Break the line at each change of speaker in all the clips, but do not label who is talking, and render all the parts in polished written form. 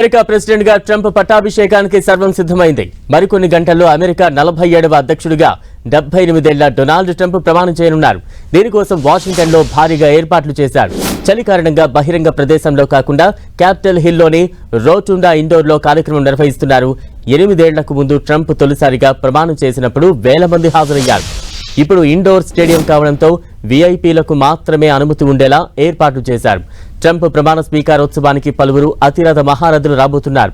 America president గా Trump పట్టాభిషేకానికి సర్వం సిద్ధమైంది. మరికొన్ని గంటల్లో అమెరికా 47వ అధ్యక్షుడిగా 78 ఏళ్ల డొనాల్డ్ ట్రంప్ ప్రమాణం చేయనున్నారు. దీనికోసం వాషింగ్టన్ లో భారీగా ఏర్పాట్లు చేశారు. చలి కారణంగా బహిరంగ ప్రదేశంలో కాకుండా క్యాపిటల్ హిల్ లోని రోటుండా ఇండోర్ లో కార్యక్రమం నిర్వహిస్తున్నారు. 8 ఏళ్లకు ముందు ట్రంప్ తొలిసారిగా ప్రమాణం చేసినప్పుడు వేల మంది హాజరయ్యారు. ఇప్పుడు ఇండోర్ స్టేడియం కావడంతో వీఐపీలకు మాత్రమే అనుమతి ఉండేలా ఏర్పాట్లు చేశారు. ట్రంప్ ప్రమాణ స్వీకారోత్సవానికి పలువురు అతిరథ మహారథులు రాబోతున్నారు.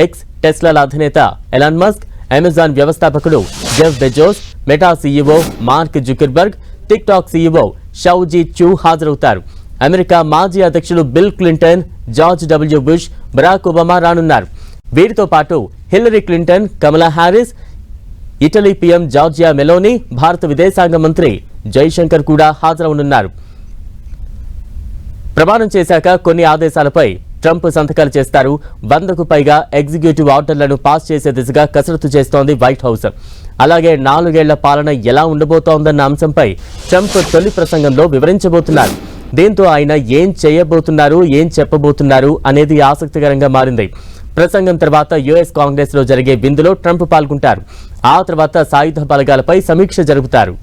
ఎక్స్ టెస్లాల అధినేత ఎలాన్ మస్క్, అమెజాన్ వ్యవస్థాపకుడు Jeff Bezos, Meta CEO Mark Zuckerberg, TikTok CEO Shou Zi Chew హాజరవుతారు. అమెరికా మాజీ అధ్యక్షులు Bill Clinton, George W Bush, Barack Obama రానున్నారు. వీరితో పాటు Hillary Clinton, Kamala Harris, Italy PM Giorgia Meloni, భారత విదేశాంగ మంత్రి జైశంకర్ కూడా హాజరవనున్నారు. ప్రమాణం చేశాక కొన్ని ఆదేశాలపై ట్రంప్ సంతకాలు చేస్తారు. 100కు పైగా ఎగ్జిక్యూటివ్ ఆర్డర్లను పాస్ చేసే దిశగా కసరత్తు చేస్తోంది వైట్ హౌస్. అలాగే 4 ఏళ్ల పాలన ఎలా ఉండబోతోందన్న అంశంపై ట్రంప్ తొలి ప్రసంగంలో వివరించబోతున్నారు. దీంతో ఆయన ఏం చేయబోతున్నారు, ఏం చెప్పబోతున్నారు అనేది ఆసక్తికరంగా మారింది. ప్రసంగం తర్వాత యుఎస్ కాంగ్రెస్ లో జరిగే విందులో ట్రంప్ పాల్గొంటారు. ఆ తర్వాత సాయుధ బలగాలపై సమీక్ష జరుపుతారు.